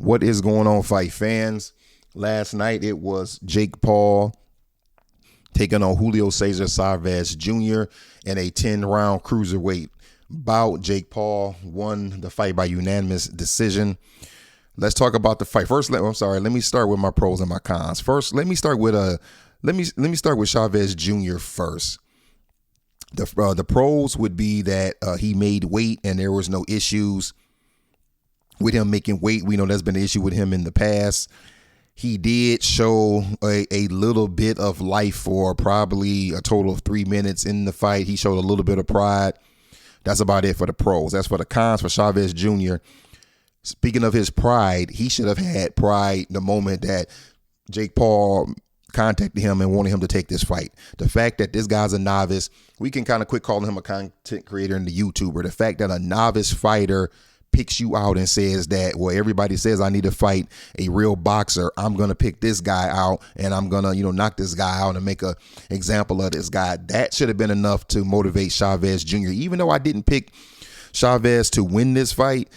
What is going on, fight fans? Last night it was Jake Paul taking on Julio Cesar Chavez Jr. in a 10-round cruiserweight bout. Jake Paul won the fight by unanimous decision. Let's talk about the fight. First, let me start with my pros and my cons. First, let me start with Chavez Jr. first. The pros would be that he made weight and there was no issues with him making weight. We know there's been an issue with him in the past. He did show a little bit of life for probably a total of 3 minutes in the fight. He showed a little bit of pride. That's about it for the pros. As for the cons for Chavez Jr., speaking of his pride, he should have had pride the moment that Jake Paul contacted him and wanted him to take this fight. The fact that this guy's a novice, we can kind of quit calling him a content creator and the YouTuber. The fact that a novice fighter picks you out and says that, well, everybody says I need to fight a real boxer, I'm going to pick this guy out and I'm going to, knock this guy out and make a example of this guy. That should have been enough to motivate Chavez Jr. Even though I didn't pick Chavez to win this fight,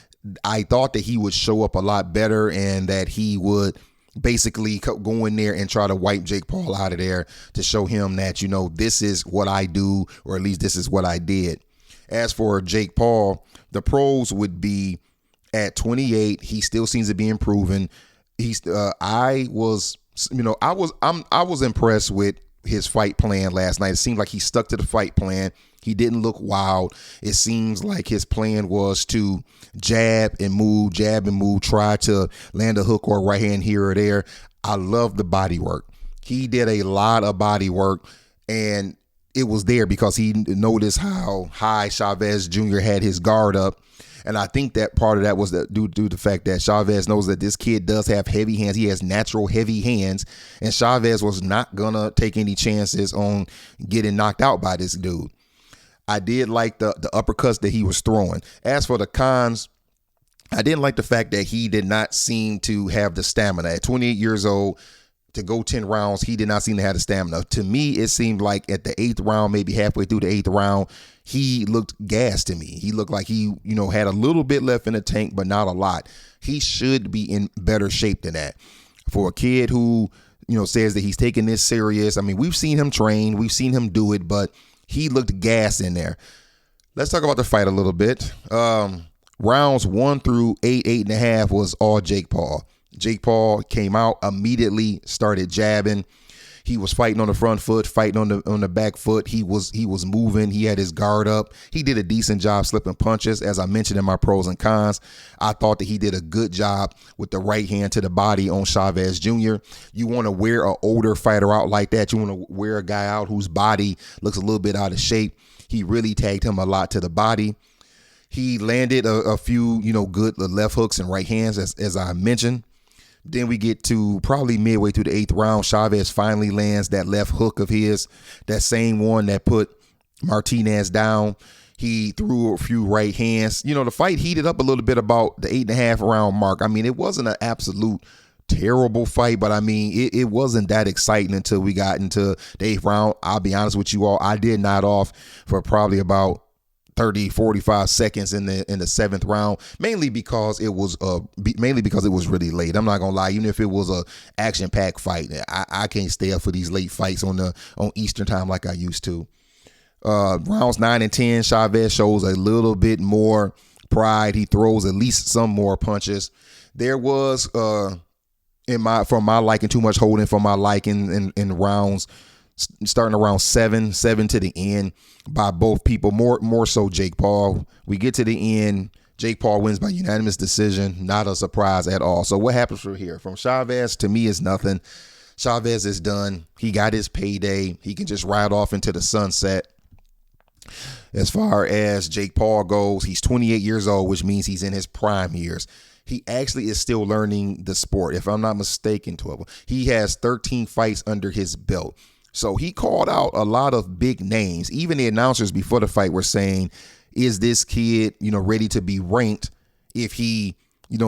I thought that he would show up a lot better and that he would basically go in there and try to wipe Jake Paul out of there to show him that, this is what I do, or at least this is what I did. As for Jake Paul, the pros would be at 28, he still seems to be improving. I was impressed with his fight plan last night. It seemed like he stuck to the fight plan. He didn't look wild. It seems like his plan was to jab and move, try to land a hook or a right hand here or there. I love the body work. He did a lot of body work, and it was there because he noticed how high Chavez Jr. had his guard up. And I think that part of that was due to the fact that Chavez knows that this kid does have heavy hands. He has natural heavy hands. And Chavez was not going to take any chances on getting knocked out by this dude. I did like the uppercuts that he was throwing. As for the cons, I didn't like the fact that he did not seem to have the stamina. At 28 years old, to go 10 rounds, he did not seem to have the stamina. To me, it seemed like at the 8th round, maybe halfway through the 8th round, he looked gassed to me. He looked like he, had a little bit left in the tank, but not a lot. He should be in better shape than that. For a kid who, says that he's taking this serious, I mean, we've seen him train, we've seen him do it, but he looked gassed in there. Let's talk about the fight a little bit. Rounds 1 through 8.5 was all Jake Paul. Jake Paul came out, immediately started jabbing. He was fighting on the front foot, fighting on the back foot. He was moving. He had his guard up. He did a decent job slipping punches. As I mentioned in my pros and cons, I thought that he did a good job with the right hand to the body on Chavez Jr. You want to wear an older fighter out like that. You want to wear a guy out whose body looks a little bit out of shape. He really tagged him a lot to the body. He landed a few, good left hooks and right hands, as I mentioned. Then we get to probably midway through the 8th round. Chavez finally lands that left hook of his, that same one that put Martinez down. He threw a few right hands. The fight heated up a little bit about the 8.5 round mark. I mean, it wasn't an absolute terrible fight, but I mean, it wasn't that exciting until we got into the 8th round. I'll be honest with you all, I did nod off for probably about 30-45 seconds in the 7th round, mainly because it was really late. I'm not gonna lie, even if it was a action-packed fight, I can't stay up for these late fights on Eastern time like I used to. Rounds 9 and 10, Chavez shows a little bit more pride. He throws at least some more punches. There was for my liking, too much holding for my liking in rounds starting around 7 to the end by both people, more so Jake Paul. We get to the end, Jake Paul wins by unanimous decision. Not a surprise at all. So what happens from here? From Chavez, to me, is nothing. Chavez is done. He got his payday. He can just ride off into the sunset. As far as Jake Paul goes, he's 28 years old, which means he's in his prime years. He actually is still learning the sport, if I'm not mistaken, 12. He has 13 fights under his belt. So he called out a lot of big names. Even the announcers before the fight were saying, is this kid, ready to be ranked if he,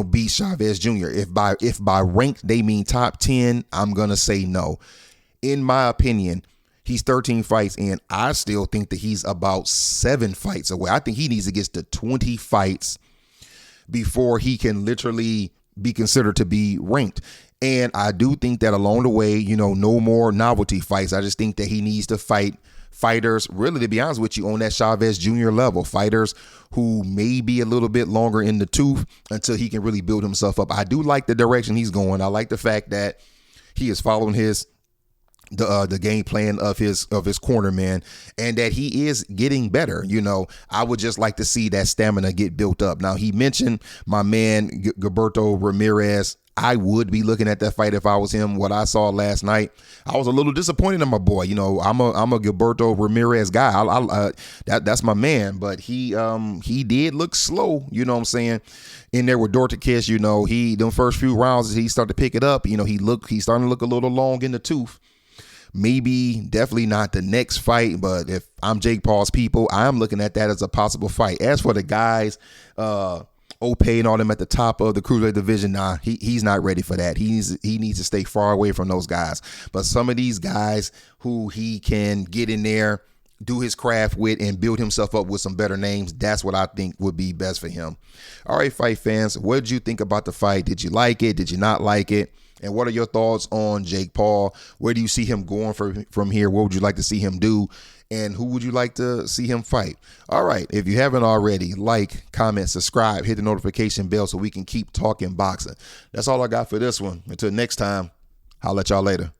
beats Chavez Jr.? If by ranked they mean top 10, I'm going to say no. In my opinion, he's 13 fights in. I still think that he's about 7 fights away. I think he needs to get to 20 fights before he can literally be considered to be ranked. And I do think that along the way, no more novelty fights. I just think that he needs to fight fighters, really, to be honest with you, on that Chavez Jr. level, fighters who may be a little bit longer in the tooth until he can really build himself up. I do like the direction he's going. I like the fact that he is following the game plan of his corner man, and that he is getting better. I would just like to see that stamina get built up. Now, he mentioned my man Gilberto Ramirez. I would be looking at that fight if I was him. What I saw last night, I was a little disappointed in my boy. I'm a Gilberto Ramirez guy. That's my man, but he did look slow. You know what I'm saying? In there with Dorticus, he them first few rounds he started to pick it up. He's starting to look a little long in the tooth. Maybe, definitely not the next fight, but if I'm Jake Paul's people, I'm looking at that as a possible fight. As for the guys, Ope and all them at the top of the cruiserweight division, nah, he's not ready for that. He needs to stay far away from those guys. But some of these guys who he can get in there, do his craft with, and build himself up with some better names, that's what I think would be best for him. All right, fight fans, what did you think about the fight? Did you like it? Did you not like it? And what are your thoughts on Jake Paul? Where do you see him going from here? What would you like to see him do? And who would you like to see him fight? All right. If you haven't already, like, comment, subscribe, hit the notification bell so we can keep talking boxing. That's all I got for this one. Until next time, I'll let y'all later.